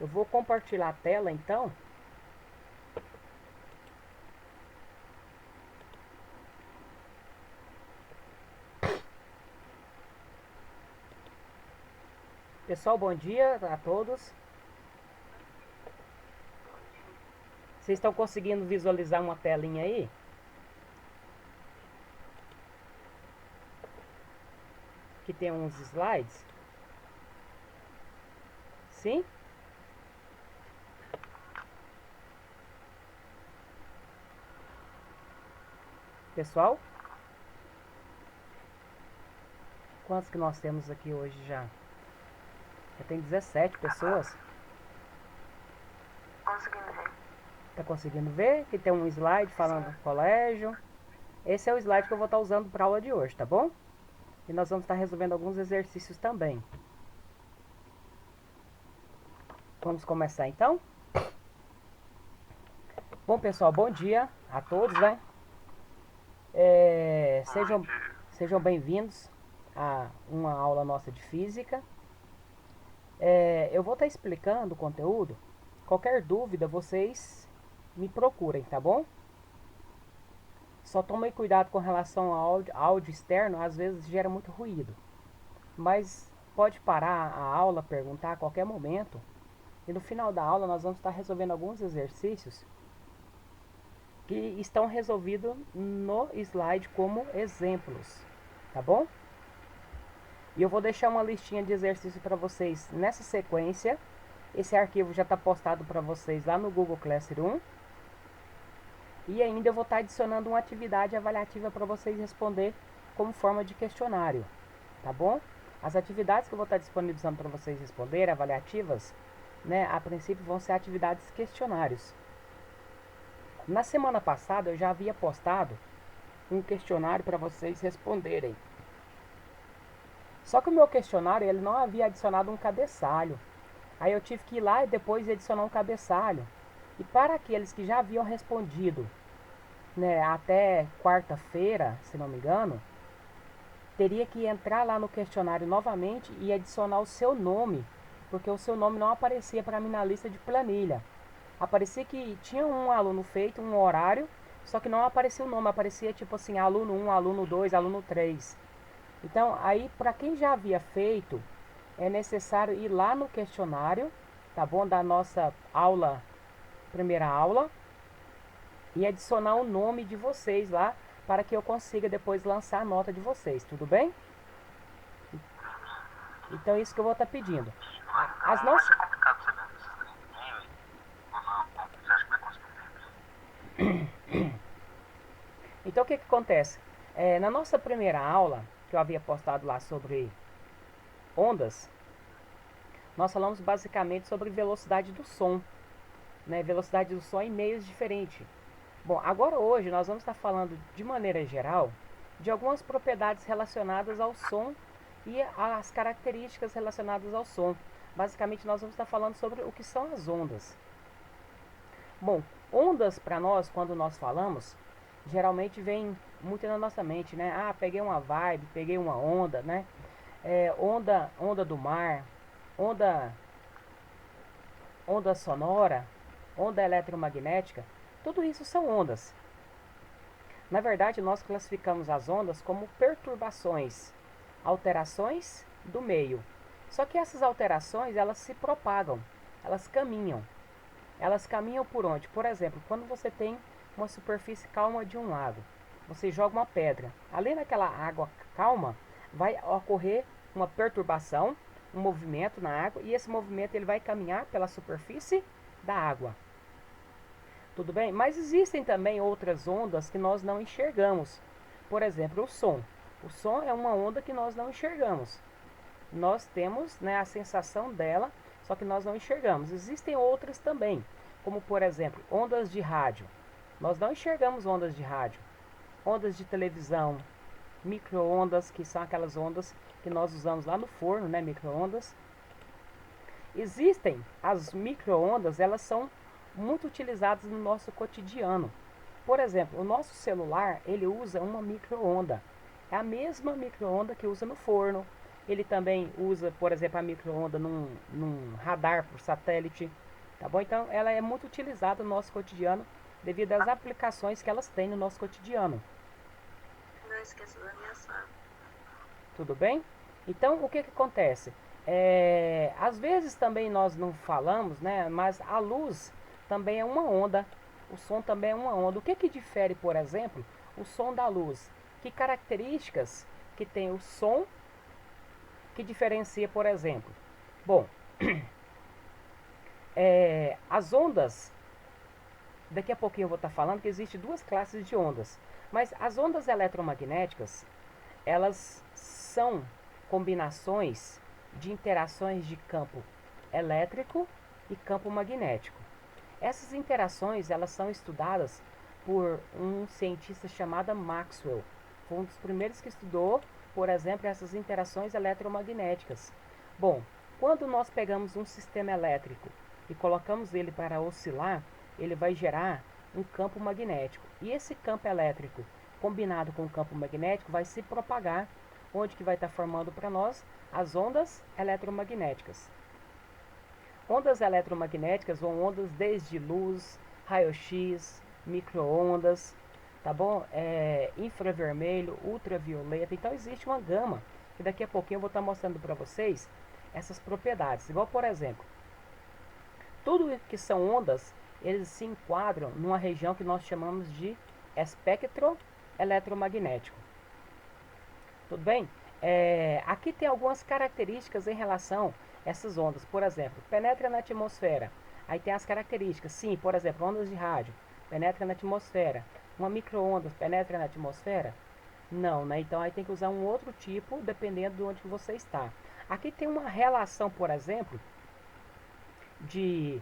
Eu vou compartilhar a tela então. Pessoal, bom dia a todos. Vocês estão conseguindo visualizar uma telinha aí? Que tem uns slides? Sim? Pessoal? Quantos que nós temos aqui hoje já? Já tem 17 pessoas. Conseguindo ver. Tá conseguindo ver? Que tem um slide falando do colégio. Esse é o slide que eu vou estar usando para a aula de hoje, tá bom? E nós vamos estar resolvendo alguns exercícios também. Vamos começar então? Bom, pessoal, bom dia a todos, né? Sejam bem-vindos a uma aula nossa de física. Eu vou estar explicando o conteúdo. Qualquer dúvida, vocês me procurem, tá bom? Só tomem cuidado com relação ao áudio externo, às vezes gera muito ruído. Mas pode parar a aula, perguntar a qualquer momento. E no final da aula nós vamos estar resolvendo alguns exercícios que estão resolvidos no slide como exemplos, tá bom? E eu vou deixar uma listinha de exercícios para vocês nessa sequência. Esse arquivo já está postado para vocês lá no Google Classroom. E ainda eu vou estar adicionando uma atividade avaliativa para vocês responder como forma de questionário, tá bom? As atividades que eu vou estar disponibilizando para vocês responder, avaliativas, né, a princípio vão ser atividades questionários. Na semana passada eu já havia postado um questionário para vocês responderem. Só que o meu questionário ele não havia adicionado um cabeçalho. Aí eu tive que ir lá e depois adicionar um cabeçalho. E para aqueles que já haviam respondido, né, até quarta-feira, se não me engano, teria que entrar lá no questionário novamente e adicionar o seu nome, porque o seu nome não aparecia para mim na lista de planilha. Aparecia que tinha um aluno feito, um horário, só que não aparecia o nome, aparecia tipo assim, aluno 1, aluno 2, aluno 3. Então, aí para quem já havia feito, é necessário ir lá no questionário, tá bom? Da nossa aula, primeira aula, e adicionar o nome de vocês lá para que eu consiga depois lançar a nota de vocês, tudo bem? Então é isso que eu vou estar pedindo. As Vai nossas... ser complicado você ver esses trem e-mail ou não? Você acha que vai conseguir ver? Então o que acontece? Na nossa primeira aula, que eu havia postado lá sobre ondas, nós falamos basicamente sobre velocidade do som, né? Velocidade do som em meios diferentes. Bom, agora hoje nós vamos estar falando de maneira geral de algumas propriedades relacionadas ao som e as características relacionadas ao som. Basicamente nós vamos estar falando sobre o que são as ondas. Bom, ondas para nós, quando nós falamos, geralmente vem muito na nossa mente, né? Ah, peguei uma vibe, peguei uma onda, né? Onda do mar, onda, onda sonora, onda eletromagnética, tudo isso são ondas. Na verdade, nós classificamos as ondas como perturbações, alterações do meio. Só que essas alterações, elas se propagam, elas caminham. Elas caminham por onde? Por exemplo, quando você tem uma superfície calma de um lago, você joga uma pedra. Ali naquela água calma, vai ocorrer uma perturbação, um movimento na água, e esse movimento ele vai caminhar pela superfície da água. Tudo bem? Mas existem também outras ondas que nós não enxergamos. Por exemplo, o som. O som é uma onda que nós não enxergamos. Nós temos, né, a sensação dela, só que nós não enxergamos. Existem outras também, como por exemplo, ondas de rádio. Nós não enxergamos ondas de rádio. Ondas de televisão, micro-ondas, que são aquelas ondas que nós usamos lá no forno, né, micro-ondas. Existem as micro-ondas, elas são muito utilizadas no nosso cotidiano. Por exemplo, o nosso celular, ele usa uma micro-onda. É a mesma micro-onda que usa no forno, Ele também usa, por exemplo, a micro-onda num radar por satélite, tá bom? Então, ela é muito utilizada no nosso cotidiano devido às aplicações que elas têm no nosso cotidiano. Não esqueça da minha sala. Tudo bem? Então, o que acontece? Às vezes também nós não falamos, né? Mas a luz também é uma onda. O som também é uma onda. O que difere, por exemplo, o som da luz? Que características que tem o som que diferencia, por exemplo? Bom, as ondas, daqui a pouquinho eu vou estar falando que existe duas classes de ondas. Mas as ondas eletromagnéticas, elas são combinações de interações de campo elétrico e campo magnético. Essas interações elas são estudadas por um cientista chamado Maxwell. Foi um dos primeiros que estudou, por exemplo, essas interações eletromagnéticas. Bom, quando nós pegamos um sistema elétrico e colocamos ele para oscilar, ele vai gerar um campo magnético. E esse campo elétrico combinado com o campo magnético vai se propagar, onde que vai estar formando para nós as ondas eletromagnéticas. Ondas eletromagnéticas vão ondas desde luz, raio-x, micro-ondas, tá bom? Infravermelho, ultravioleta. Então existe uma gama que daqui a pouquinho eu vou estar mostrando para vocês essas propriedades. Igual, por exemplo, tudo que são ondas, eles se enquadram numa região que nós chamamos de espectro eletromagnético. Tudo bem? Aqui tem algumas características em relação a essas ondas. Por exemplo, penetra na atmosfera. Aí tem as características. Sim, por exemplo, ondas de rádio. Penetra na atmosfera. Uma micro-onda penetra na atmosfera? Não, né? Então aí tem que usar um outro tipo, dependendo de onde que você está. Aqui tem uma relação, por exemplo, de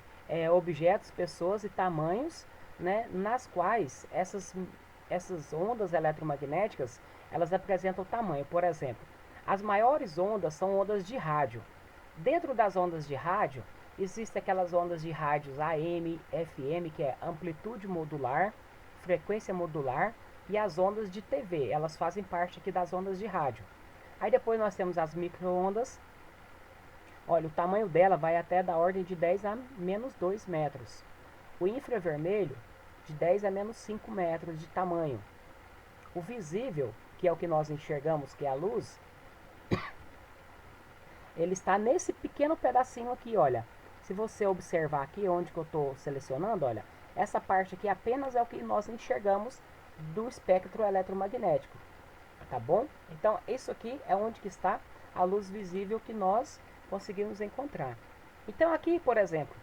objetos, pessoas e tamanhos, né, nas quais essas ondas eletromagnéticas elas apresentam tamanho. Por exemplo, as maiores ondas são ondas de rádio. Dentro das ondas de rádio, existem aquelas ondas de rádios AM, FM, que é amplitude modular, frequência modular, e as ondas de TV, elas fazem parte aqui das ondas de rádio. Aí depois nós temos as micro-ondas. Olha, o tamanho dela vai até da ordem de 10 a menos 2 metros. O infravermelho, de 10 a menos 5 metros de tamanho. O visível, que é o que nós enxergamos, que é a luz, ele está nesse pequeno pedacinho aqui, olha. Se você observar aqui onde que eu estou selecionando, olha, essa parte aqui apenas é o que nós enxergamos do espectro eletromagnético, tá bom? Então, isso aqui é onde que está a luz visível que nós conseguimos encontrar. Então, aqui, por exemplo,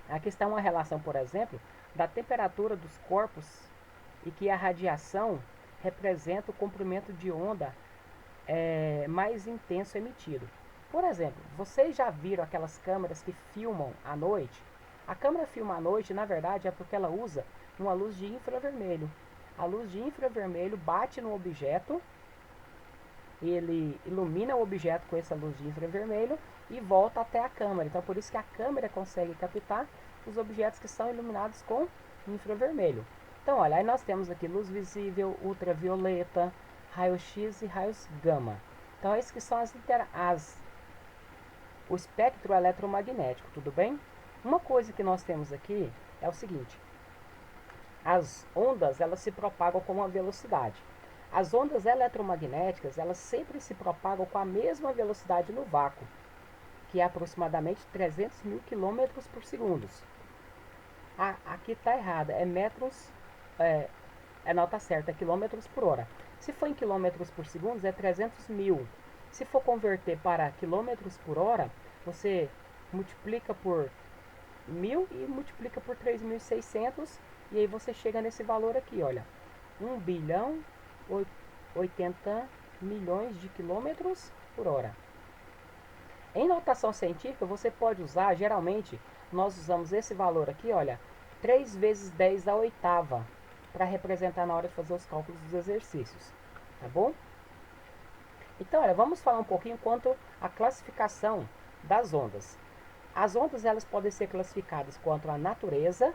aqui está uma relação, por exemplo, da temperatura dos corpos e que a radiação representa o comprimento de onda mais intenso emitido. Por exemplo, vocês já viram aquelas câmeras que filmam à noite? A câmera filma à noite, na verdade, é porque ela usa uma luz de infravermelho. A luz de infravermelho bate no objeto, ele ilumina o objeto com essa luz de infravermelho e volta até a câmera. Então, por isso que a câmera consegue captar os objetos que são iluminados com infravermelho. Então, olha, aí nós temos aqui luz visível, ultravioleta, raio-x e raios gama. Então, esses que são o espectro eletromagnético, tudo bem? Uma coisa que nós temos aqui é o seguinte: as ondas elas se propagam com uma velocidade. As ondas eletromagnéticas elas sempre se propagam com a mesma velocidade no vácuo, que é aproximadamente 300 mil quilômetros por segundo. Aqui está errado, é metros, não, está certo, é quilômetros por hora. Se for em quilômetros por segundo, é 300 mil. Se for converter para quilômetros por hora, você multiplica por 1000 e multiplica por 3.600 e aí você chega nesse valor aqui, olha. 1 bilhão 80 milhões de quilômetros por hora. Em notação científica, você pode usar, geralmente, nós usamos esse valor aqui, olha, 3 vezes 10 à oitava, para representar na hora de fazer os cálculos dos exercícios, tá bom? Então, olha, vamos falar um pouquinho quanto à classificação das ondas. As ondas, elas podem ser classificadas quanto à natureza,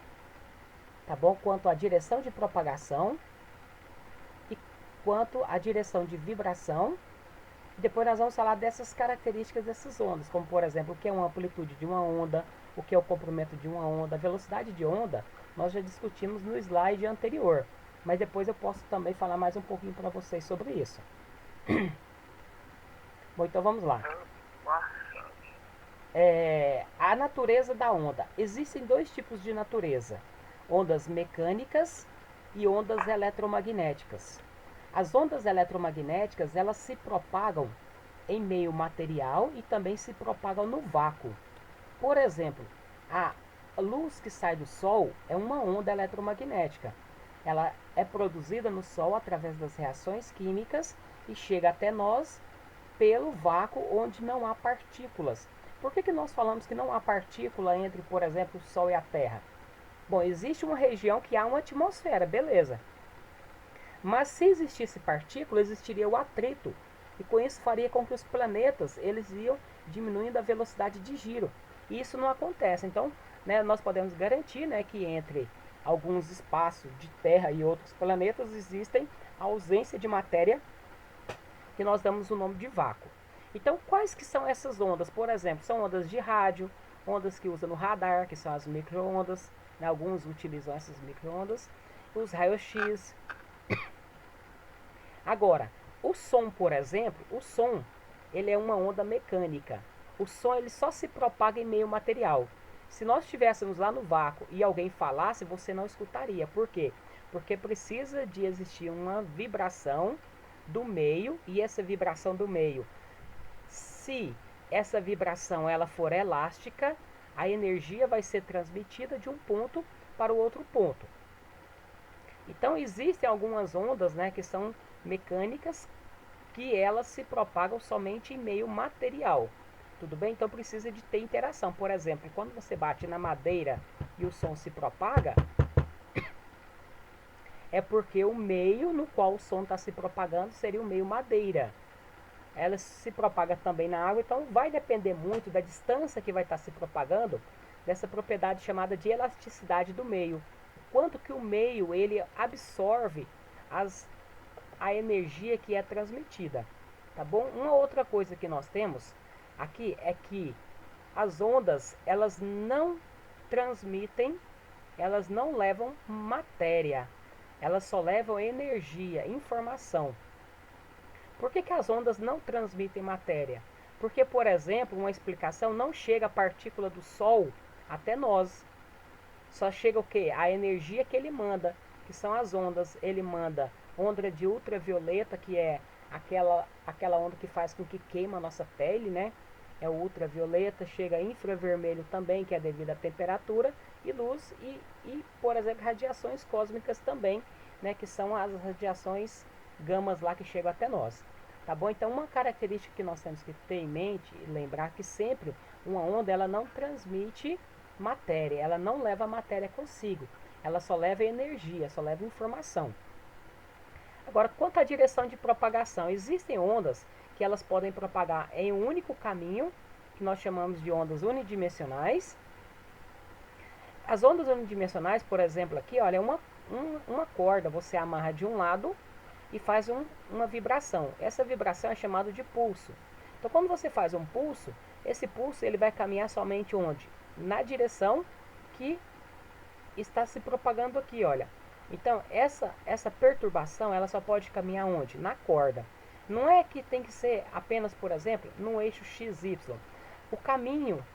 tá bom? Quanto à direção de propagação, e quanto à direção de vibração Depois nós vamos falar dessas características dessas ondas, como por exemplo, o que é uma amplitude de uma onda, o que é o comprimento de uma onda, a velocidade de onda, nós já discutimos no slide anterior, mas depois eu posso também falar mais um pouquinho para vocês sobre isso. Bom, então vamos lá. A natureza da onda. Existem dois tipos de natureza: ondas mecânicas e ondas eletromagnéticas. As ondas eletromagnéticas, elas se propagam em meio material e também se propagam no vácuo. Por exemplo, a luz que sai do Sol é uma onda eletromagnética. Ela é produzida no Sol através das reações químicas e chega até nós pelo vácuo onde não há partículas. Por que nós falamos que não há partícula entre, por exemplo, o Sol e a Terra? Bom, existe uma região que há uma atmosfera, beleza. Mas se existisse partícula, existiria o atrito. E com isso faria com que os planetas eles iam diminuindo a velocidade de giro. E isso não acontece. Então, né, nós podemos garantir, né, que entre alguns espaços de Terra e outros planetas existem a ausência de matéria, que nós damos o nome de vácuo. Então, quais que são essas ondas? Por exemplo, são ondas de rádio, ondas que usam no radar, que são as micro-ondas, né? Alguns utilizam essas micro-ondas, os raios-x. Agora, o som, por exemplo, o som, ele é uma onda mecânica. O som, ele só se propaga em meio material. Se nós estivéssemos lá no vácuo e alguém falasse, você não escutaria. Por quê? Porque precisa de existir uma vibração do meio, e essa vibração do meio, se essa vibração ela for elástica, a energia vai ser transmitida de um ponto para o outro ponto. Então existem algumas ondas, né, que são mecânicas, que elas se propagam somente em meio material. Tudo bem? Então precisa de ter interação. Por exemplo, quando você bate na madeira e o som se propaga, é porque o meio no qual o som está se propagando seria o meio madeira. Ela se propaga também na água, então vai depender muito da distância que vai estar se propagando, dessa propriedade chamada de elasticidade do meio. Quanto que o meio ele absorve a energia que é transmitida. Tá bom? Uma outra coisa que nós temos aqui é que as ondas, elas não transmitem, elas não levam matéria, elas só levam energia, informação. Por que as ondas não transmitem matéria? Porque, por exemplo, uma explicação, não chega a partícula do Sol até nós. Só chega o quê? A energia que ele manda, que são as ondas. Ele manda onda de ultravioleta, que é aquela onda que faz com que queima a nossa pele, né? É o ultravioleta. Chega infravermelho também, que é devido à temperatura, e luz, e por exemplo, radiações cósmicas também, né? Que são as radiações gamas lá que chegam até nós. Tá bom? Então, uma característica que nós temos que ter em mente e lembrar que sempre uma onda ela não transmite matéria, ela não leva a matéria consigo, ela só leva energia, só leva informação. Agora, quanto à direção de propagação, existem ondas que elas podem propagar em um único caminho, que nós chamamos de ondas unidimensionais. As ondas unidimensionais, por exemplo, aqui, olha, é uma corda, você amarra de um lado e faz uma vibração. Essa vibração é chamada de pulso. Então, quando você faz um pulso, esse pulso ele vai caminhar somente onde? Na direção que está se propagando aqui, olha. Então, essa perturbação, ela só pode caminhar onde? Na corda. Não é que tem que ser apenas, por exemplo, no eixo XY. O caminho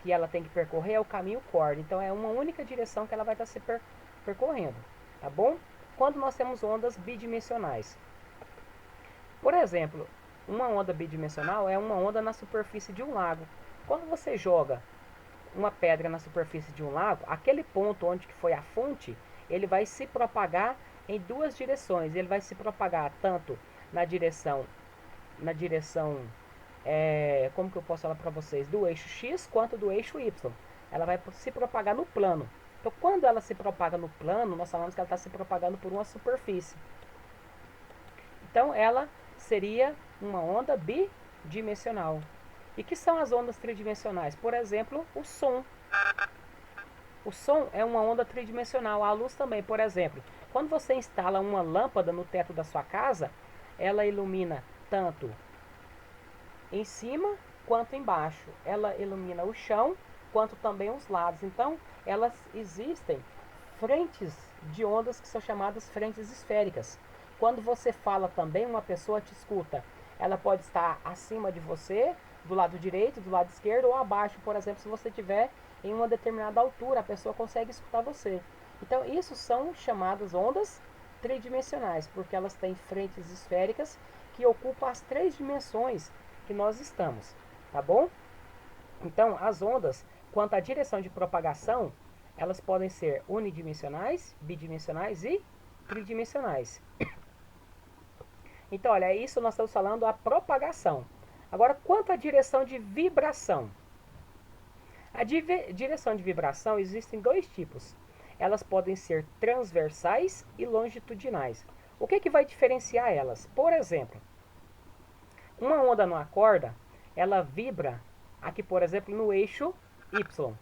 que ela tem que percorrer é o caminho corda. Então, é uma única direção que ela vai estar se percorrendo. Tá bom? Quando nós temos ondas bidimensionais. Por exemplo, uma onda bidimensional é uma onda na superfície de um lago. Quando você joga uma pedra na superfície de um lago, aquele ponto onde foi a fonte, ele vai se propagar em duas direções. Ele vai se propagar tanto na direção, como que eu posso falar para vocês, do eixo X quanto do eixo Y. Ela vai se propagar no plano. Então, quando ela se propaga no plano, nós falamos que ela está se propagando por uma superfície. Então, ela seria uma onda bidimensional. E que são as ondas tridimensionais? Por exemplo, o som. O som é uma onda tridimensional. A luz também, por exemplo. Quando você instala uma lâmpada no teto da sua casa, ela ilumina tanto em cima quanto embaixo. Ela ilumina o chão quanto também os lados. Então, elas existem frentes de ondas que são chamadas frentes esféricas. Quando você fala também, uma pessoa te escuta. Ela pode estar acima de você, do lado direito, do lado esquerdo ou abaixo. Por exemplo, se você estiver em uma determinada altura, a pessoa consegue escutar você. Então, isso são chamadas ondas tridimensionais, porque elas têm frentes esféricas que ocupam as 3 dimensões que nós estamos, tá bom? Então, as ondas, quanto à direção de propagação, elas podem ser unidimensionais, bidimensionais e tridimensionais. Então, olha, isso nós estamos falando a propagação. Agora, quanto à direção de vibração. A direção de vibração existem 2 tipos. Elas podem ser transversais e longitudinais. O que vai diferenciar elas? Por exemplo, uma onda numa corda, ela vibra aqui, por exemplo, no eixo Y.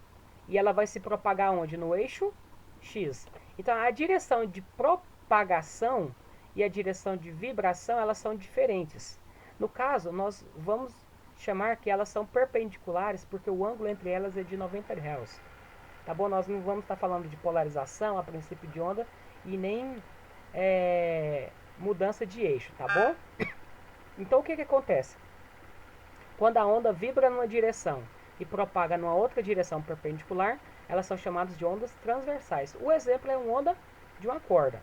E ela vai se propagar onde? No eixo X. Então, a direção de propagação e a direção de vibração, elas são diferentes. No caso, nós vamos chamar que elas são perpendiculares, porque o ângulo entre elas é de 90 graus. Tá bom? Nós não vamos estar falando de polarização a princípio de onda e nem mudança de eixo, tá bom? Então, o que acontece? Quando a onda vibra numa direção e propaga numa outra direção perpendicular, elas são chamadas de ondas transversais. O exemplo é uma onda de uma corda.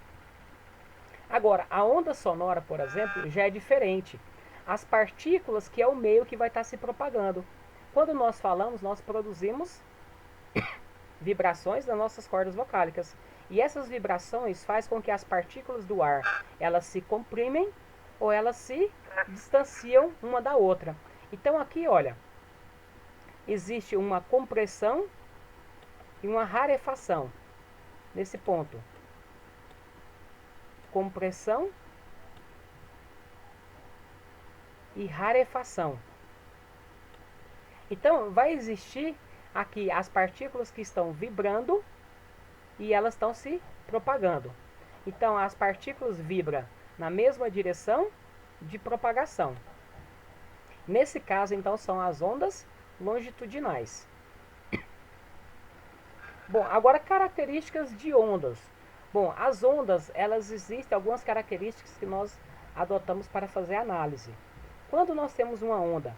Agora, a onda sonora, por exemplo, já é diferente. As partículas, que é o meio que vai estar se propagando. Quando nós falamos, nós produzimos vibrações nas nossas cordas vocálicas. E essas vibrações fazem com que as partículas do ar, elas se comprimem ou elas se distanciam uma da outra. Então aqui, olha, existe uma compressão e uma rarefação nesse ponto. Compressão e rarefação. Então vai existir aqui as partículas que estão vibrando e elas estão se propagando. Então as partículas vibram na mesma direção de propagação. Nesse caso, então, são as ondas longitudinais. Bom, agora características de ondas. Bom, as ondas, elas existem algumas características que nós adotamos para fazer análise. Quando nós temos uma onda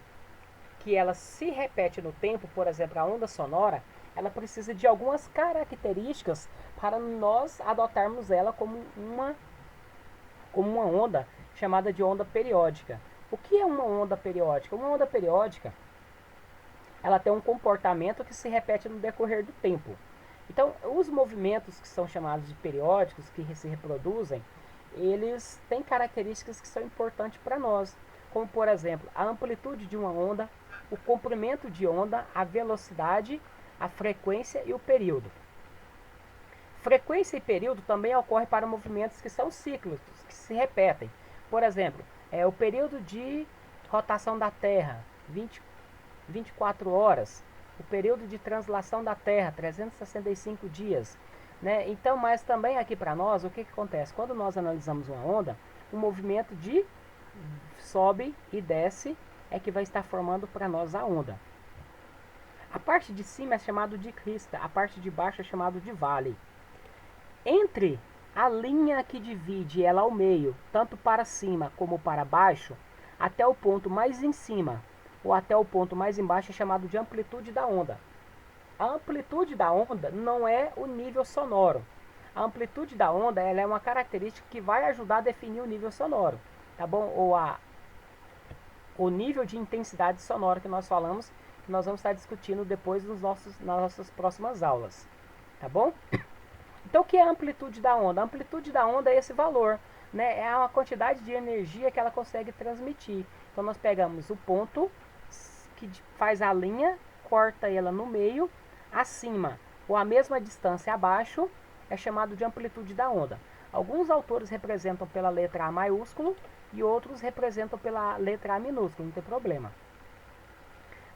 que ela se repete no tempo, por exemplo, a onda sonora, ela precisa de algumas características para nós adotarmos ela como uma onda chamada de onda periódica. O que é uma onda periódica? Uma onda periódica, ela tem um comportamento que se repete no decorrer do tempo. Então, os movimentos que são chamados de periódicos, que se reproduzem, eles têm características que são importantes para nós, como, por exemplo, a amplitude de uma onda, o comprimento de onda, a velocidade, a frequência e o período. Frequência e período também ocorrem para movimentos que são cíclicos, que se repetem. Por exemplo, o período de rotação da Terra, 24 horas. O período de translação da Terra, 365 dias. Né? Então, mas também aqui para nós, o que acontece? Quando nós analisamos uma onda, o movimento de sobe e desce é que vai estar formando para nós a onda. A parte de cima é chamado de crista, a parte de baixo é chamado de vale. Entre a linha que divide ela ao meio, tanto para cima como para baixo, até o ponto mais em cima ou até o ponto mais embaixo é chamado de amplitude da onda. A amplitude da onda não é o nível sonoro. A amplitude da onda ela é uma característica que vai ajudar a definir o nível sonoro, tá bom? Ou o nível de intensidade sonora que nós falamos, que nós vamos estar discutindo depois nas nossas próximas aulas, tá bom? Então, o que é a amplitude da onda? A amplitude da onda é esse valor, né? É a quantidade de energia que ela consegue transmitir. Então, nós pegamos o ponto que faz a linha, corta ela no meio, acima ou a mesma distância abaixo, é chamado de amplitude da onda. Alguns autores representam pela letra A maiúsculo e outros representam pela letra A minúsculo, não tem problema.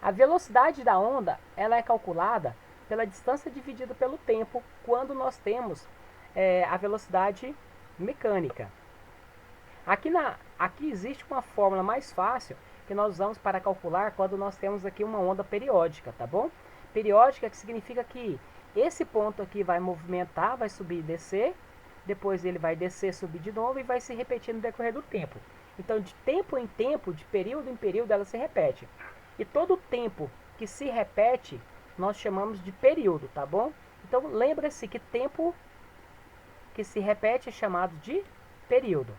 A velocidade da onda ela é calculada pela distância dividida pelo tempo, quando nós temos a velocidade mecânica. Aqui existe uma fórmula mais fácil, que nós usamos para calcular quando nós temos aqui uma onda periódica, tá bom? Periódica que significa que esse ponto aqui vai movimentar, vai subir e descer, depois ele vai descer, subir de novo e vai se repetir no decorrer do tempo. Então, de tempo em tempo, de período em período, ela se repete. E todo tempo que se repete, nós chamamos de período, tá bom? Então, lembra-se que tempo que se repete é chamado de período.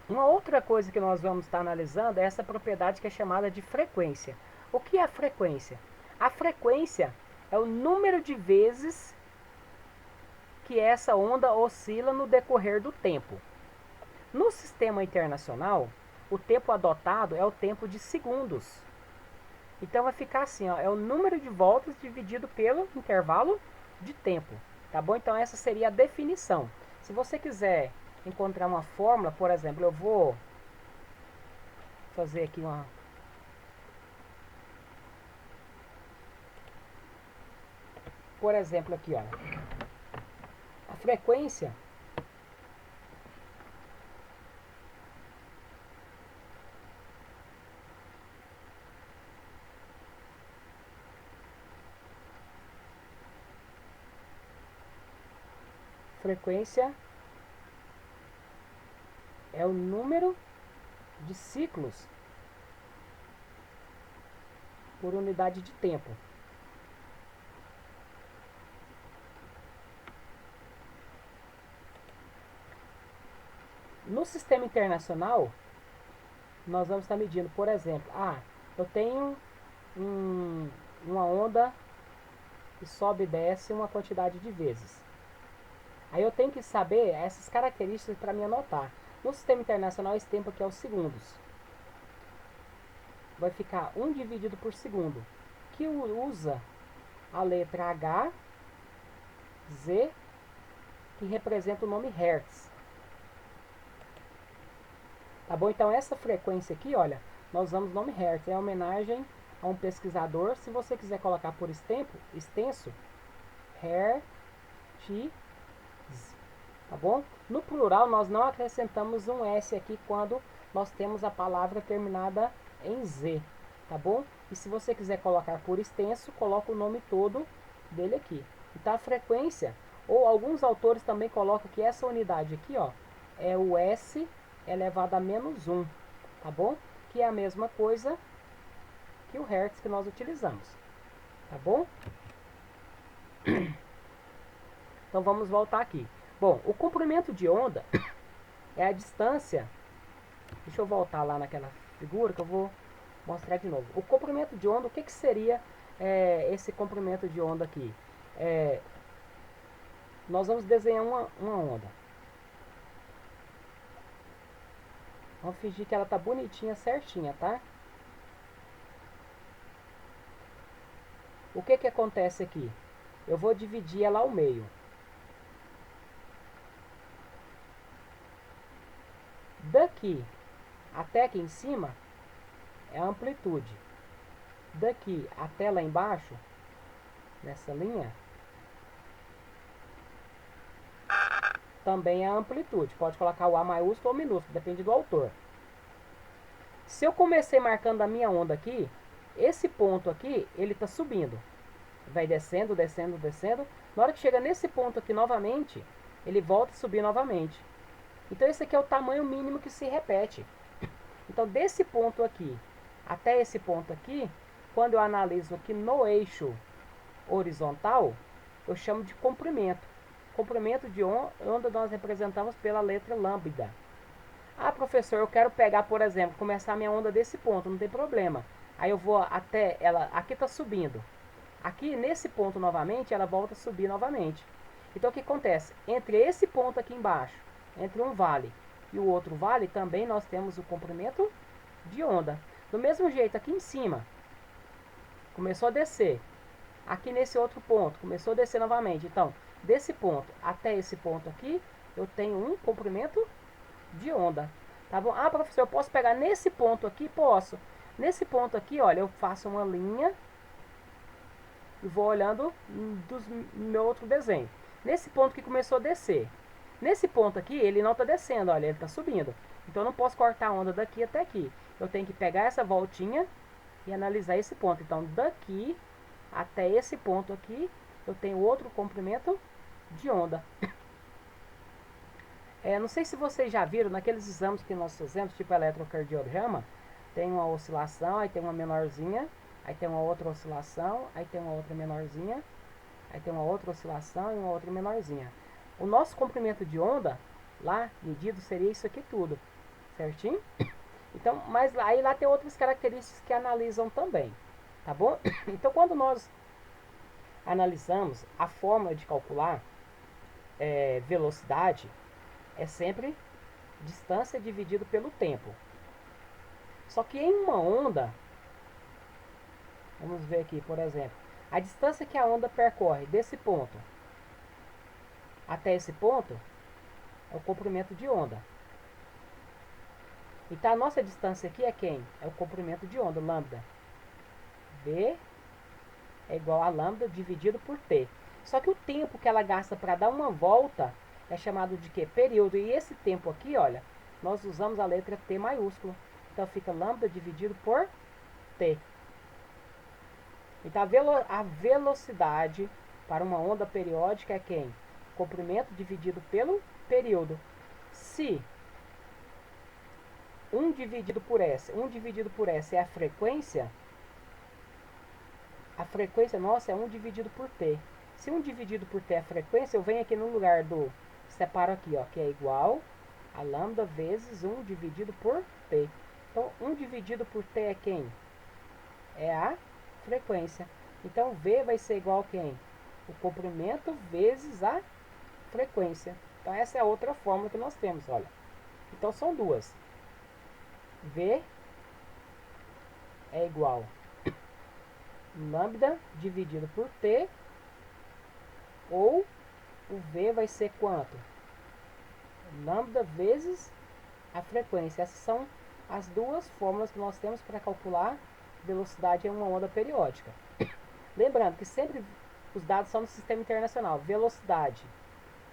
Uma outra coisa que nós vamos estar analisando é essa propriedade que é chamada de frequência. O que é a frequência? A frequência é o número de vezes que essa onda oscila no decorrer do tempo. No sistema internacional, o tempo adotado é o tempo de segundos. Então vai ficar assim, ó, é o número de voltas dividido pelo intervalo de tempo, tá bom? Então essa seria a definição. Se você quiser encontrar uma fórmula, por exemplo, eu vou fazer aqui uma... Por exemplo, aqui, ó, a frequência é o número de ciclos por unidade de tempo. No sistema internacional, nós vamos estar medindo, por exemplo, eu tenho uma onda que sobe e desce uma quantidade de vezes. Aí eu tenho que saber essas características para me anotar. No sistema internacional, esse tempo aqui é os segundos. Vai ficar 1 dividido por segundo, que usa a letra H, Z, que representa o nome Hertz. Tá bom? Então essa frequência aqui, olha, nós usamos o nome Hertz. É homenagem a um pesquisador. Se você quiser colocar por extenso, Hertz, tá bom? No plural, nós não acrescentamos um S aqui quando nós temos a palavra terminada em Z, tá bom? E se você quiser colocar por extenso, coloca o nome todo dele aqui. Então a frequência, ou alguns autores também colocam que essa unidade aqui, ó, é o S elevado a menos 1, tá bom? Que é a mesma coisa que o Hertz que nós utilizamos, tá bom? Então vamos voltar aqui. Bom, o comprimento de onda é a distância. Deixa eu voltar lá naquela figura que eu vou mostrar de novo. O comprimento de onda, o que, que seria esse comprimento de onda aqui? Nós vamos desenhar uma onda. Vamos fingir que ela tá bonitinha, certinha, tá? O que que acontece aqui? Eu vou dividir ela ao meio. Daqui até aqui em cima é a amplitude. Daqui até lá embaixo, nessa linha, também é a amplitude. Pode colocar o A maiúsculo ou minúsculo, depende do autor. Se eu comecei marcando a minha onda aqui, esse ponto aqui, ele está subindo. Vai descendo, descendo, descendo. Na hora que chega nesse ponto aqui novamente, ele volta a subir novamente. Então esse aqui é o tamanho mínimo que se repete. Então desse ponto aqui até esse ponto aqui, quando eu analiso aqui no eixo horizontal, eu chamo de comprimento. Comprimento de onda nós representamos pela letra lambda. Professor, eu quero pegar, por exemplo, começar a minha onda desse ponto, não tem problema. Aí eu vou até ela, aqui está subindo. Aqui nesse ponto novamente, ela volta a subir novamente. Então o que acontece? Entre esse ponto aqui embaixo, entre um vale e o outro vale, também nós temos o comprimento de onda. Do mesmo jeito, aqui em cima, começou a descer. Aqui nesse outro ponto, começou a descer novamente. Então, desse ponto até esse ponto aqui, eu tenho um comprimento de onda. Tá bom? Professor, eu posso pegar nesse ponto aqui? Posso. Nesse ponto aqui, olha, eu faço uma linha e vou olhando do meu outro desenho. Nesse ponto que começou a descer. Nesse ponto aqui, ele não está descendo, olha, ele está subindo. Então eu não posso cortar a onda daqui até aqui. Eu tenho que pegar essa voltinha e analisar esse ponto. Então daqui até esse ponto aqui, eu tenho outro comprimento de onda. Não sei se vocês já viram, naqueles exames que nós fazemos, tipo eletrocardiograma, tem uma oscilação, aí tem uma menorzinha, aí tem uma outra oscilação, aí tem uma outra menorzinha, aí tem uma outra oscilação e uma outra menorzinha. O nosso comprimento de onda, lá, medido, seria isso aqui tudo, certinho? Então, mas aí lá tem outras características que analisam também, tá bom? Então, quando nós analisamos a forma de calcular velocidade, é sempre distância dividido pelo tempo. Só que em uma onda, vamos ver aqui, por exemplo, a distância que a onda percorre desse ponto até esse ponto é o comprimento de onda. Então a nossa distância aqui é quem? É o comprimento de onda, lambda. V é igual a lambda dividido por T. Só que o tempo que ela gasta para dar uma volta é chamado de quê? Período. E esse tempo aqui, olha, nós usamos a letra T maiúscula. Então fica lambda dividido por T. Então a velocidade para uma onda periódica é quem? Comprimento dividido pelo período. Se 1 dividido por S é a frequência nossa é 1 dividido por T. Se 1 dividido por T é a frequência, eu venho aqui no lugar do, separo aqui, ó, que é igual a lambda vezes 1 dividido por T. Então, 1 dividido por T é quem? É a frequência. Então, V vai ser igual a quem? O comprimento vezes a frequência. Então, essa é a outra fórmula que nós temos, olha. Então, são duas. V é igual lambda dividido por T, ou o V vai ser quanto? Lambda vezes a frequência. Essas são as duas fórmulas que nós temos para calcular velocidade em uma onda periódica. Lembrando que sempre os dados são no sistema internacional. Velocidade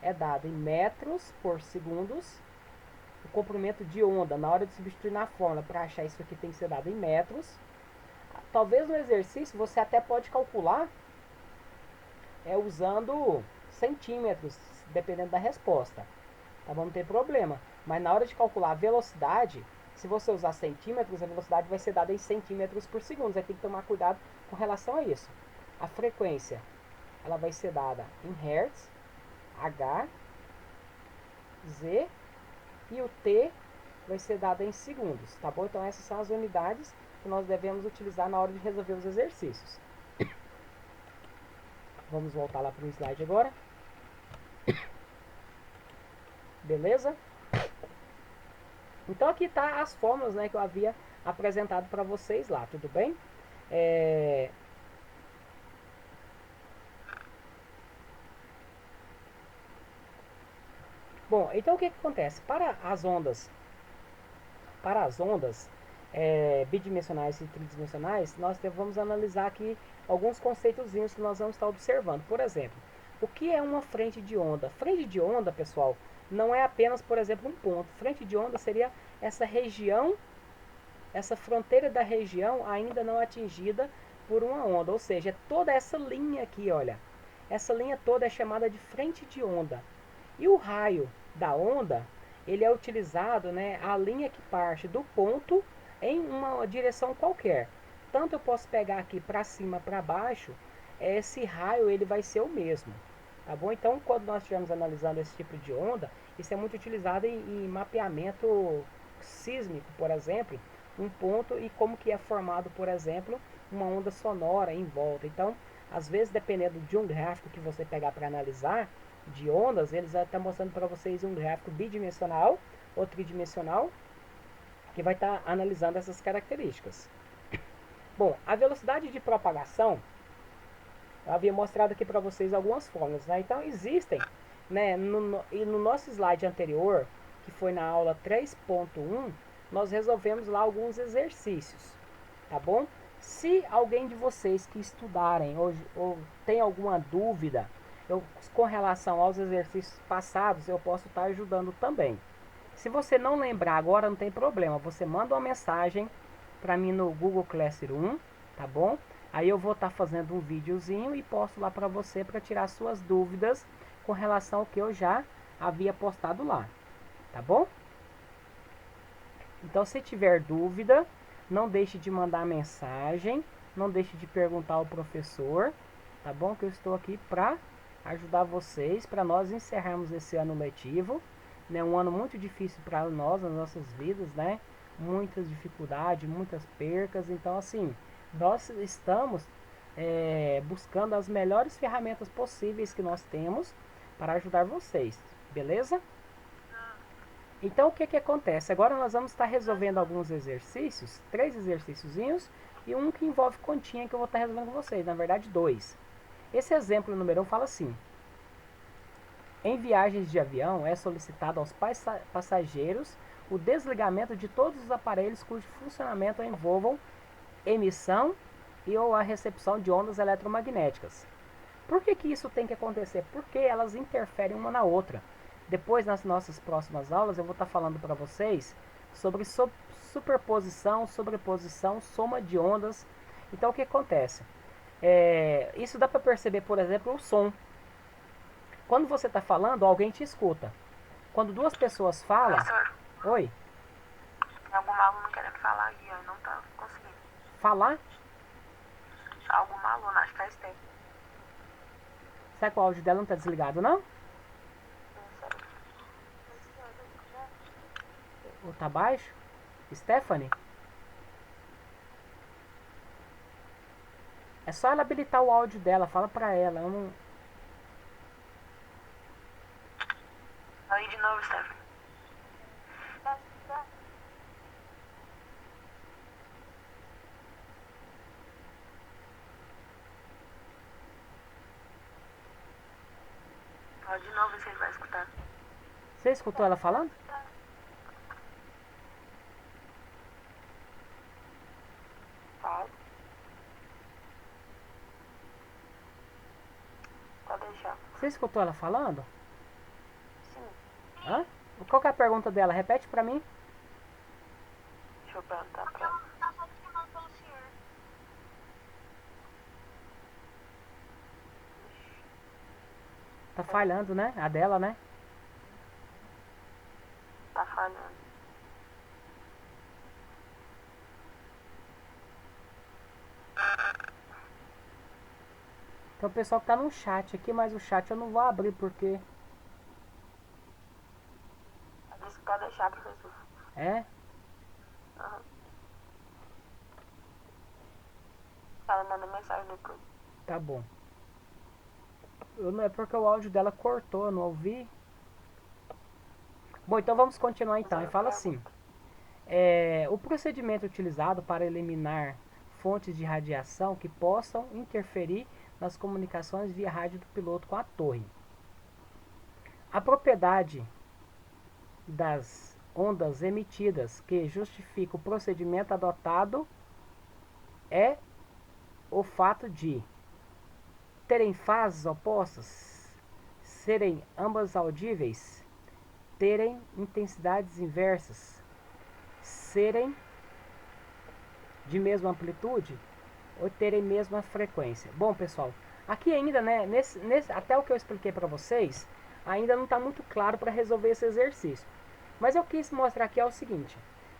é dada em metros por segundos. O comprimento de onda, na hora de substituir na fórmula para achar isso aqui, tem que ser dado em metros. Talvez no exercício você até pode calcular usando centímetros, dependendo da resposta. Tá bom? Não tem problema. Mas na hora de calcular a velocidade, se você usar centímetros, a velocidade vai ser dada em centímetros por segundo. Você tem que tomar cuidado com relação a isso. A frequência, ela vai ser dada em hertz, H, Z, e o T vai ser dado em segundos, tá bom? Então essas são as unidades que nós devemos utilizar na hora de resolver os exercícios. Vamos voltar lá para o slide agora. Beleza? Então aqui tá as fórmulas, né, que eu havia apresentado para vocês lá, tudo bem? Bom, então o que acontece? Para as ondas bidimensionais e tridimensionais, nós vamos analisar aqui alguns conceitozinhos que nós vamos estar observando. Por exemplo, o que é uma frente de onda? Frente de onda, pessoal, não é apenas, por exemplo, um ponto. Frente de onda seria essa região, essa fronteira da região ainda não atingida por uma onda. Ou seja, toda essa linha aqui, olha, essa linha toda é chamada de frente de onda. E o raio da onda, ele é utilizado, né, a linha que parte do ponto em uma direção qualquer. Tanto eu posso pegar aqui para cima, para baixo, esse raio ele vai ser o mesmo. Tá bom? Então, quando nós estivermos analisando esse tipo de onda, isso é muito utilizado em mapeamento sísmico, por exemplo, um ponto e como que é formado, por exemplo, uma onda sonora em volta. Então, às vezes, dependendo de um gráfico que você pegar para analisar, de ondas, eles estão mostrando para vocês um gráfico bidimensional ou tridimensional que vai estar analisando essas características. Bom, a velocidade de propagação, eu havia mostrado aqui para vocês algumas fórmulas, né? Então existem, né, no nosso slide anterior, que foi na aula 3.1, nós resolvemos lá alguns exercícios, tá bom? Se alguém de vocês que estudarem ou tem alguma dúvida com relação aos exercícios passados, eu posso estar ajudando também. Se você não lembrar agora, não tem problema. Você manda uma mensagem para mim no Google Classroom, tá bom? Aí eu vou estar fazendo um videozinho e posto lá para você para tirar suas dúvidas com relação ao que eu já havia postado lá, tá bom? Então, se tiver dúvida, não deixe de mandar mensagem, não deixe de perguntar ao professor, tá bom? Que eu estou aqui para ajudar vocês, para nós encerrarmos esse ano letivo, né? Um ano muito difícil para nós, nas nossas vidas, né? Muitas dificuldades, muitas percas, então assim, nós estamos buscando as melhores ferramentas possíveis que nós temos para ajudar vocês, beleza? Então o que que acontece? Agora nós vamos estar resolvendo alguns exercícios, 3 exercíciozinhos e um que envolve continha que eu vou estar resolvendo com vocês, na verdade 2. Esse exemplo número 1 fala assim: em viagens de avião é solicitado aos passageiros o desligamento de todos os aparelhos cujo funcionamento envolvam emissão e ou a recepção de ondas eletromagnéticas. Por que que isso tem que acontecer? Porque elas interferem uma na outra. Depois, nas nossas próximas aulas, eu vou estar falando para vocês sobre superposição, sobreposição, soma de ondas. Então, o que acontece? Isso dá para perceber, por exemplo, o som. Quando você está falando, alguém te escuta. Quando duas pessoas falam... Professor, Oi? tem algum aluno querendo falar aqui, ó, e não tá conseguindo. Falar? Algum aluno, acho que é a Esther. Será que o áudio dela não está desligado, não? Não sei. Ou tá baixo? Stephanie? É só ela habilitar o áudio dela, fala pra ela. Eu não... Aí de novo, Stephanie. Fala de novo, vocês vão escutar. Você escutou ela falando? Fala. Pode deixar. Você escutou ela falando? Sim. Hã? Qual que é a pergunta dela? Repete pra mim. Deixa eu perguntar pra ela. Tá falhando, né? A dela, né? Tá falhando. Tem o pessoal que tá no chat aqui, mas o chat eu não vou abrir porque... Ela disse que pode deixar, professor. É? Aham. Ela manda mensagem depois. Tá bom. É porque o áudio dela cortou, eu não ouvi. Bom, então vamos continuar então. E fala assim: o procedimento utilizado para eliminar fontes de radiação que possam interferir nas comunicações via rádio do piloto com a torre. A propriedade das ondas emitidas que justifica o procedimento adotado é o fato de terem fases opostas, serem ambas audíveis, terem intensidades inversas, serem de mesma amplitude ou terem mesma frequência. Bom, pessoal, aqui ainda, né, até o que eu expliquei para vocês, ainda não está muito claro para resolver esse exercício. Mas eu quis mostrar aqui é o seguinte: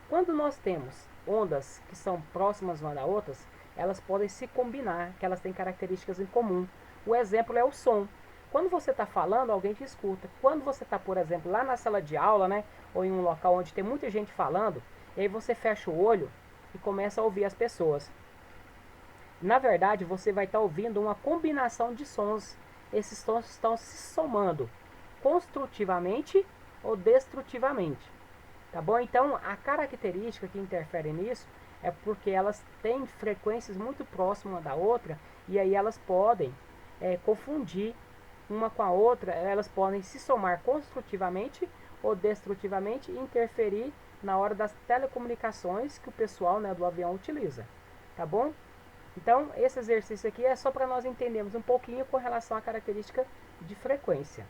quando nós temos ondas que são próximas uma da outra, elas podem se combinar, que elas têm características em comum. O exemplo é o som. Quando você está falando, alguém te escuta. Quando você está, por exemplo, lá na sala de aula, né, ou em um local onde tem muita gente falando, e aí você fecha o olho e começa a ouvir as pessoas. Na verdade, você vai estar ouvindo uma combinação de sons. Esses sons estão se somando construtivamente ou destrutivamente. Tá bom? Então, a característica que interfere nisso é porque elas têm frequências muito próximas uma da outra e aí elas podem confundir uma com a outra, elas podem se somar construtivamente ou destrutivamente e interferir na hora das telecomunicações que o pessoal, né, do avião utiliza. Tá bom? Então, esse exercício aqui é só para nós entendermos um pouquinho com relação à característica de frequência.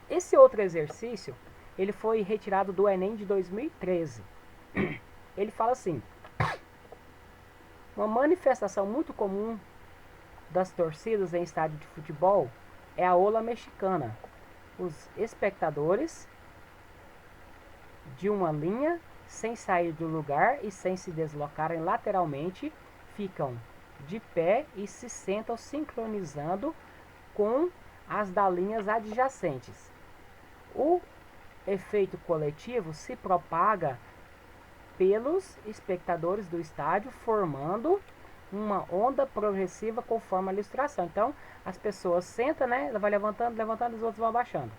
Esse outro exercício ele foi retirado do Enem de 2013. Ele fala assim: uma manifestação muito comum das torcidas em estádio de futebol é a ola mexicana. Os espectadores de uma linha, sem sair do lugar e sem se deslocarem lateralmente, ficam de pé e se sentam sincronizando com as das linhas adjacentes. O efeito coletivo se propaga pelos espectadores do estádio, formando uma onda progressiva conforme a ilustração. Então, as pessoas sentam, né? Ela vai levantando, levantando, os outros vão abaixando.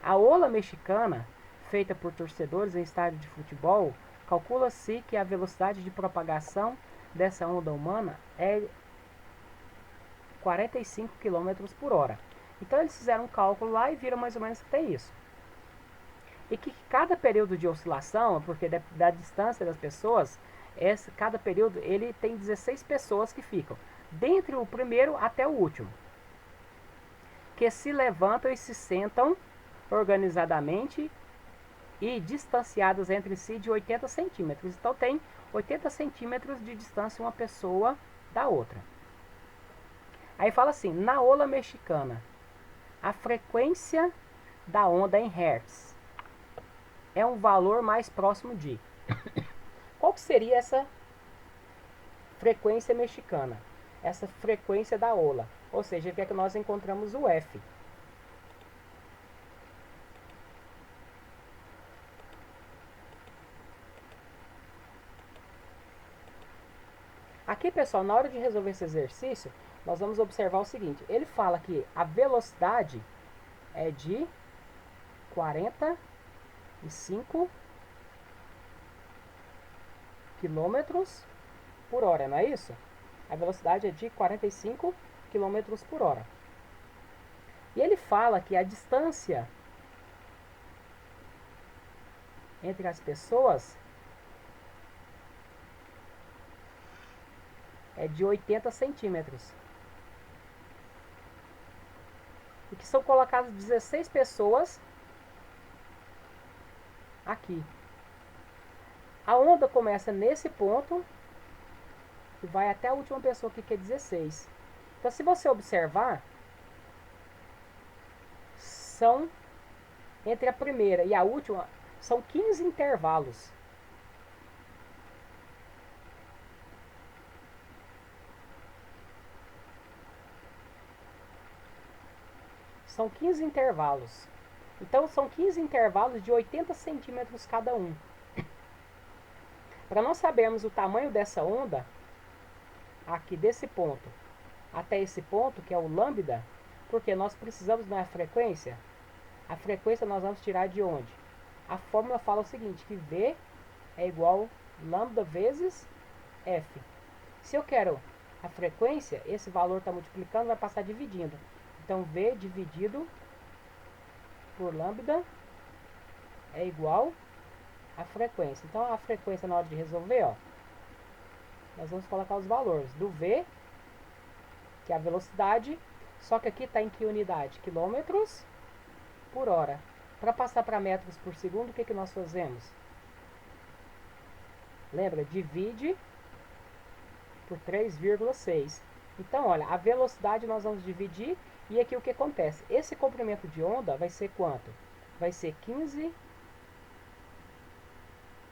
A ola mexicana, feita por torcedores em estádio de futebol, calcula-se que a velocidade de propagação dessa onda humana é 45 km por hora. Então eles fizeram um cálculo lá e viram mais ou menos que tem isso. E que cada período de oscilação, porque da distância das pessoas, cada período ele tem 16 pessoas que ficam, dentre o primeiro até o último, que se levantam e se sentam organizadamente e distanciadas entre si de 80 centímetros. Então tem 80 centímetros de distância uma pessoa da outra. Aí fala assim, na ola mexicana, a frequência da onda em hertz é um valor mais próximo de... Qual que seria essa frequência mexicana? Essa frequência da ola. Ou seja, que é que nós encontramos o F. Aqui, pessoal, na hora de resolver esse exercício, nós vamos observar o seguinte. Ele fala que a velocidade é de 45 quilômetros por hora, não é isso? A velocidade é de 45 quilômetros por hora. E ele fala que a distância entre as pessoas é de 80 centímetros. E que são colocadas 16 pessoas aqui. A onda começa nesse ponto e vai até a última pessoa aqui, que é 16. Então, se você observar, são entre a primeira e a última, são 15 intervalos. São 15 intervalos. Então, são 15 intervalos de 80 centímetros cada um. Para nós sabermos o tamanho dessa onda, aqui desse ponto até esse ponto, que é o lambda, porque nós precisamos da frequência. A frequência nós vamos tirar de onde? A fórmula fala o seguinte, que V é igual lambda vezes F. Se eu quero a frequência, esse valor está multiplicando, vai passar dividindo. Então, V dividido por lambda é igual a frequência. Então, a frequência na hora de resolver, ó, nós vamos colocar os valores do V, que é a velocidade, só que aqui está em que unidade? Quilômetros por hora. Para passar para metros por segundo, o que nós fazemos? Lembra? Divide por 3,6. Então, olha, a velocidade nós vamos dividir, e aqui o que acontece? Esse comprimento de onda vai ser quanto? Vai ser 15,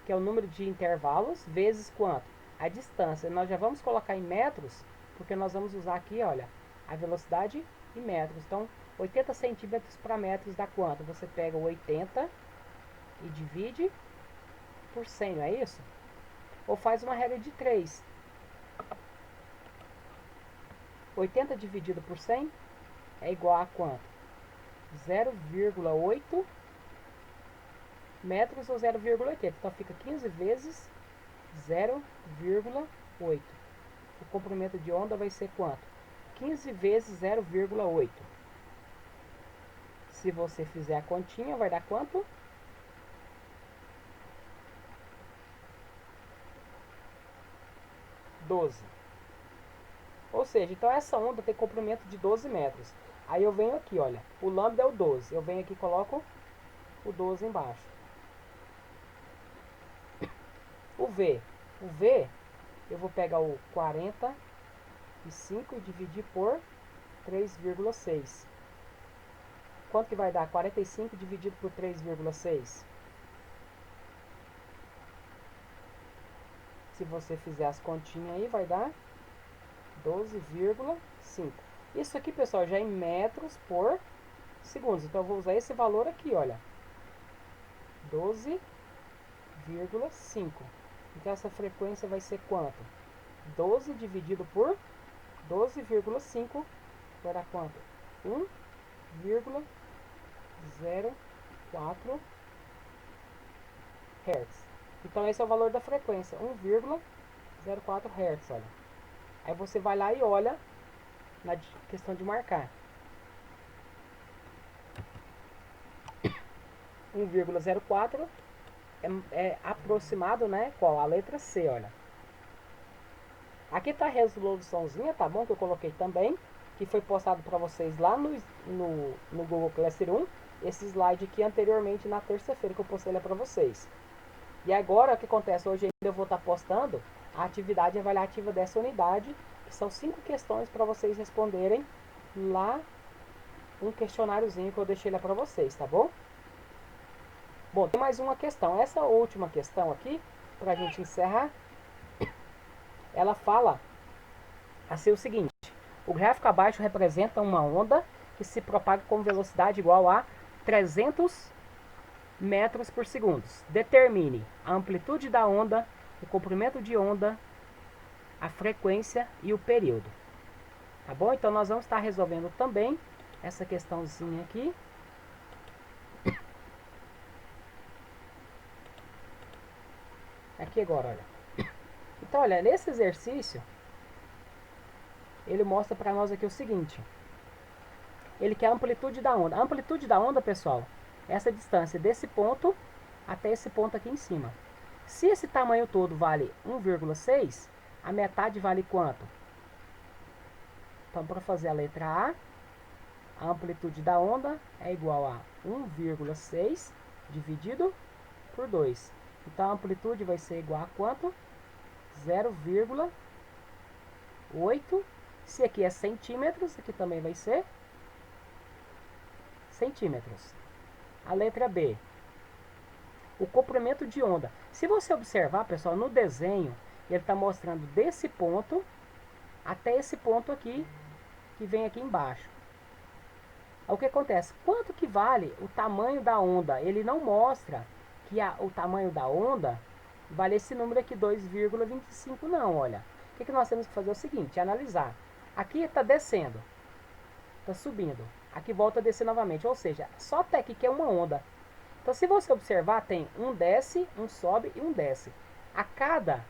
que é o número de intervalos, vezes quanto? A distância. Nós já vamos colocar em metros, porque nós vamos usar aqui, olha, a velocidade em metros. Então, 80 centímetros para metros dá quanto? Você pega o 80 e divide por 100, não é isso? Ou faz uma regra de 3. 80 dividido por 100 é igual a quanto? 0,8 metros ou 0,80. Então fica 15 vezes 0,8. O comprimento de onda vai ser quanto? 15 vezes 0,8. Se você fizer a continha, vai dar quanto? 12. Ou seja, então essa onda tem comprimento de 12 metros. Aí eu venho aqui, olha, o lambda é o 12. Eu venho aqui e coloco o 12 embaixo. O V eu vou pegar o 45 e dividir por 3,6. Quanto que vai dar 45 dividido por 3,6? Se você fizer as continhas aí, vai dar 12,5. Isso aqui, pessoal, já é em metros por segundos. Então, eu vou usar esse valor aqui, olha. 12,5. Então, essa frequência vai ser quanto? 12 dividido por 12,5 vai dar quanto? 1,04 Hz. Então, esse é o valor da frequência, 1,04 Hz, olha. Aí você vai lá e olha na questão de marcar. 1,04 é aproximado, né? Qual? A letra C, olha. Aqui tá a resoluçãozinha, tá bom? Que eu coloquei também, que foi postado para vocês lá no Google Classroom. Esse slide aqui anteriormente na terça-feira que eu postei lá para vocês. E agora, o que acontece? Hoje ainda eu vou estar postando a atividade avaliativa dessa unidade, que são 5 questões para vocês responderem lá, um questionáriozinho que eu deixei lá para vocês, tá bom? Bom, tem mais uma questão. Essa última questão aqui, para a gente encerrar, ela fala assim o seguinte: o gráfico abaixo representa uma onda que se propaga com velocidade igual a 300 metros por segundo. Determine a amplitude da onda, o comprimento de onda, a frequência e o período. Tá bom? Então nós vamos estar resolvendo também essa questãozinha aqui. Aqui agora, olha. Então, olha, nesse exercício, ele mostra para nós aqui o seguinte. Ele quer a amplitude da onda. A amplitude da onda, pessoal, é essa distância desse ponto até esse ponto aqui em cima. Se esse tamanho todo vale 1,6, a metade vale quanto? Então, para fazer a letra A amplitude da onda é igual a 1,6 dividido por 2. Então, a amplitude vai ser igual a quanto? 0,8. Se aqui é centímetros, aqui também vai ser centímetros. A letra B. O comprimento de onda. Se você observar, pessoal, no desenho, ele está mostrando desse ponto até esse ponto aqui, que vem aqui embaixo. O que acontece? Quanto que vale o tamanho da onda? Ele não mostra que o tamanho da onda vale esse número aqui, 2,25 não, olha. O que nós temos que fazer é o seguinte, analisar. Aqui está descendo, está subindo. Aqui volta a descer novamente, ou seja, só até aqui que é uma onda. Então, se você observar, tem um desce, um sobe e um desce. A cada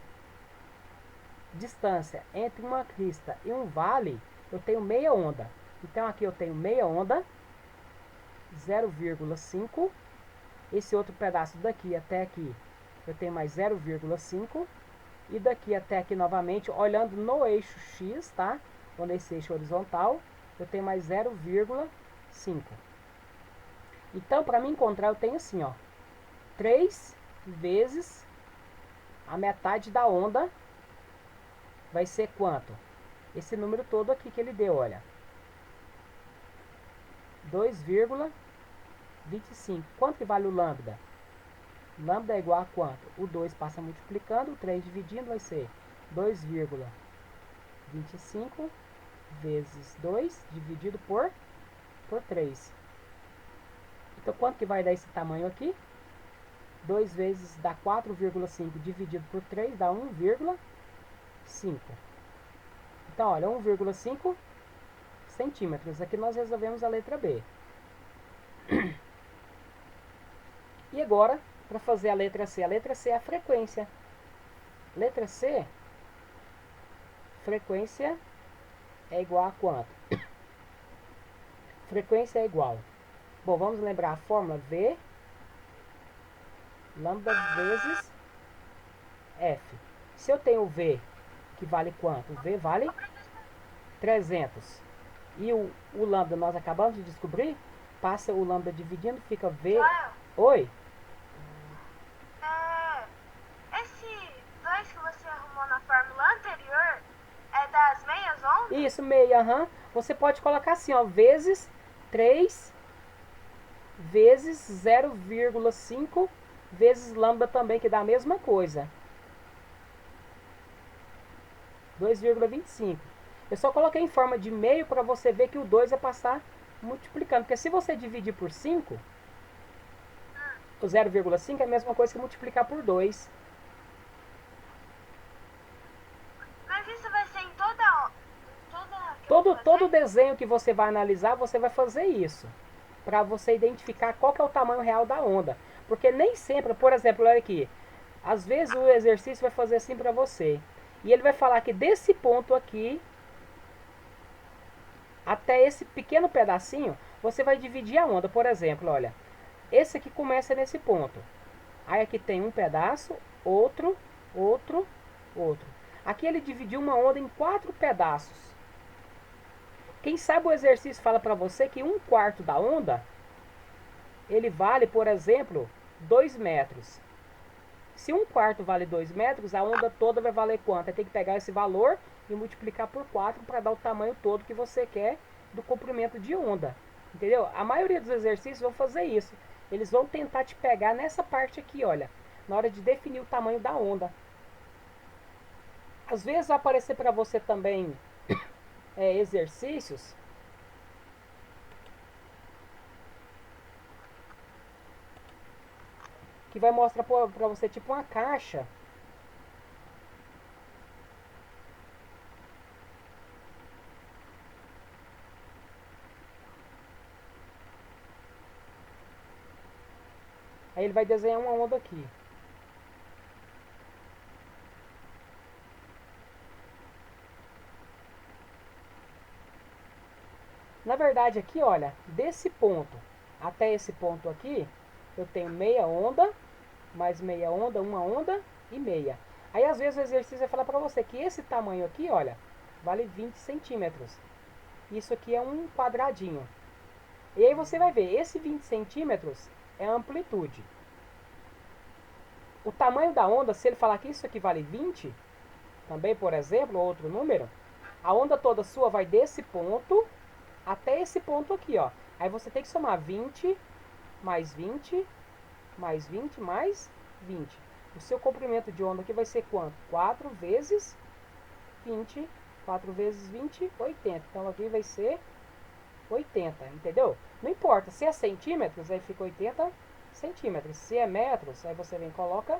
distância entre uma crista e um vale, eu tenho meia onda. Então, aqui eu tenho meia onda, 0,5. Esse outro pedaço daqui até aqui, eu tenho mais 0,5. E daqui até aqui novamente, olhando no eixo X, tá? Quando esse eixo horizontal, eu tenho mais 0,5. Então, para me encontrar, eu tenho assim, ó. 3 vezes a metade da onda vai ser quanto? Esse número todo aqui que ele deu, olha. 2,25. Quanto que vale o lambda? Lambda é igual a quanto? O 2 passa multiplicando, o 3 dividindo vai ser 2,25 vezes 2 dividido por 3. Então, quanto que vai dar esse tamanho aqui? 2 vezes dá 4,5 dividido por 3 dá 1,5. Então, olha, 1,5 centímetros. Aqui nós resolvemos a letra B. E agora, para fazer a letra C. A letra C é a frequência. Letra C, frequência é igual a quanto? Frequência é igual. Bom, vamos lembrar a fórmula V lambda vezes F. Se eu tenho V, que vale quanto? O V vale 300. E o lambda nós acabamos de descobrir, passa o lambda dividindo, fica V Oi? Esse 2 que você arrumou na fórmula anterior é das meias ondas? Isso, meia, aham. Você pode colocar assim, ó, vezes 3 vezes 0,5 vezes lambda também, que dá a mesma coisa. 2,25. Eu só coloquei em forma de meio para você ver que o 2 é passar multiplicando. Porque se você dividir por 5, o 0,5 é a mesma coisa que multiplicar por 2. Mas isso vai ser em toda Todo desenho que você vai analisar, você vai fazer isso. Para você identificar qual que é o tamanho real da onda. Porque nem sempre, por exemplo, olha aqui. Às vezes o exercício vai fazer assim para você. E ele vai falar que desse ponto aqui até esse pequeno pedacinho, você vai dividir a onda. Por exemplo, olha, esse aqui começa nesse ponto. Aí aqui tem um pedaço, outro, outro, outro. Aqui ele dividiu uma onda em 4 pedaços. Quem sabe o exercício fala para você que 1/4 da onda, ele vale, por exemplo, 2 metros. Se 1/4 vale 2 metros, a onda toda vai valer quanto? Tem que pegar esse valor e multiplicar por 4 para dar o tamanho todo que você quer do comprimento de onda. Entendeu? A maioria dos exercícios vão fazer isso. Eles vão tentar te pegar nessa parte aqui, olha, na hora de definir o tamanho da onda. Às vezes vai aparecer para você também exercícios que vai mostrar para você tipo uma caixa. Aí ele vai desenhar uma onda aqui. Na verdade aqui, olha, desse ponto até esse ponto aqui, eu tenho meia onda, mais meia onda, uma onda e meia. Aí às vezes o exercício vai falar para você que esse tamanho aqui, olha, vale 20 centímetros. Isso aqui é um quadradinho. E aí você vai ver, esse 20 centímetros é a amplitude. O tamanho da onda, se ele falar que isso aqui vale 20, também, por exemplo, outro número, a onda toda sua vai desse ponto até esse ponto aqui, ó. Aí você tem que somar 20 mais 20 mais 20 mais 20. O seu comprimento de onda aqui vai ser quanto? 4 vezes 20. 4 vezes 20, 80. Então aqui vai ser 80, entendeu? Não importa, se é centímetros, aí fica 80 centímetros. Se é metros, aí você vem e coloca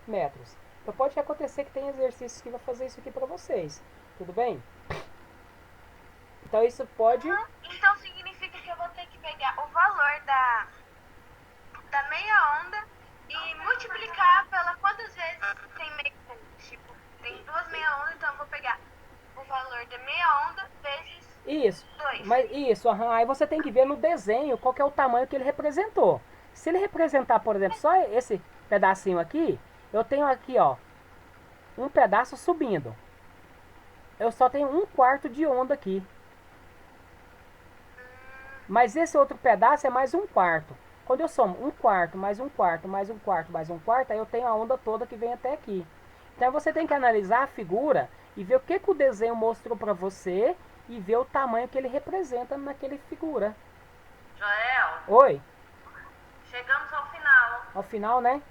metros. Então pode acontecer que tem exercícios que vai fazer isso aqui para vocês. Tudo bem? Então isso pode... Então significa que eu vou ter que pegar o valor da meia onda e multiplicar pela quantas vezes tem meia onda. Tipo, tem 2 meia ondas, então eu vou pegar o valor da meia onda vezes Isso, 2. mas isso, aí você tem que ver no desenho qual que é o tamanho que ele representou. Se ele representar, por exemplo, só esse pedacinho aqui, eu tenho aqui, ó, um pedaço subindo. Eu só tenho 1/4 de onda aqui. Mas esse outro pedaço é mais 1/4. Quando eu somo 1/4 mais 1/4 mais 1/4 mais 1/4, aí eu tenho a onda toda que vem até aqui. Então você tem que analisar a figura e ver o que o desenho mostrou para você e ver o tamanho que ele representa naquele figura. Joel, Oi? chegamos ao final. Ao final, né?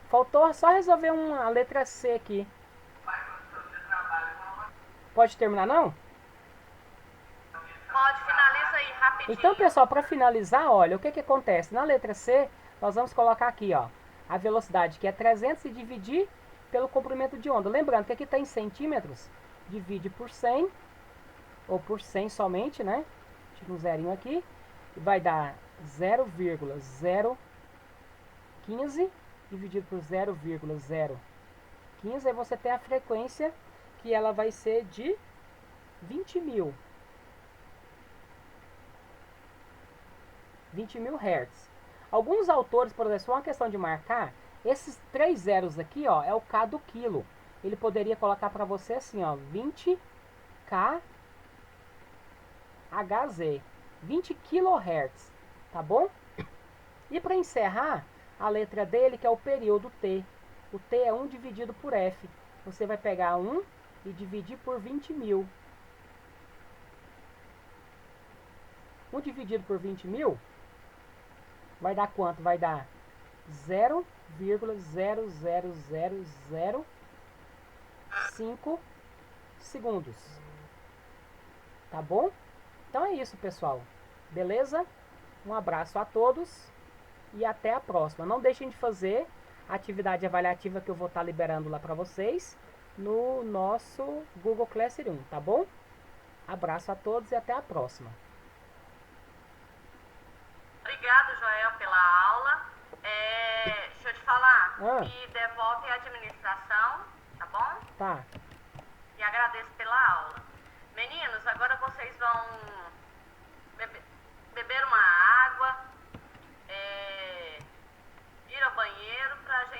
Faltou só resolver a letra C aqui. Pode terminar, não? Pode, finaliza aí, rapidinho. Então, pessoal, para finalizar, olha, o que que acontece? Na letra C, nós vamos colocar aqui, ó, a velocidade, que é 300, e dividir pelo comprimento de onda. Lembrando que aqui está em centímetros, divide por 100, ou por 100 somente, né? Tira um zerinho aqui, e vai dar 0,015 dividido por 0,015, aí você tem a frequência, que ela vai ser de 20.000. 20.000 Hz. Alguns autores, por exemplo, uma questão de marcar, esses 3 zeros aqui, ó, é o K do quilo. Ele poderia colocar para você assim, ó, 20 kHz, 20 kHz, tá bom? E para encerrar, a letra dele, que é o período T. O T é 1 dividido por F. Você vai pegar 1 e dividir por 20.000. 1 dividido por 20.000 vai dar quanto? Vai dar 0,00005 segundos. Tá bom? Então é isso, pessoal. Beleza? Um abraço a todos e até a próxima. Não deixem de fazer a atividade avaliativa que eu vou estar liberando lá para vocês no nosso Google Classroom, tá bom? Abraço a todos e até a próxima. Obrigado, Joel, pela aula. Deixa eu te falar, me devolve a administração, tá bom? Tá. E agradeço pela aula. Meninos, agora vocês vão beber uma água, ir ao banheiro pra gente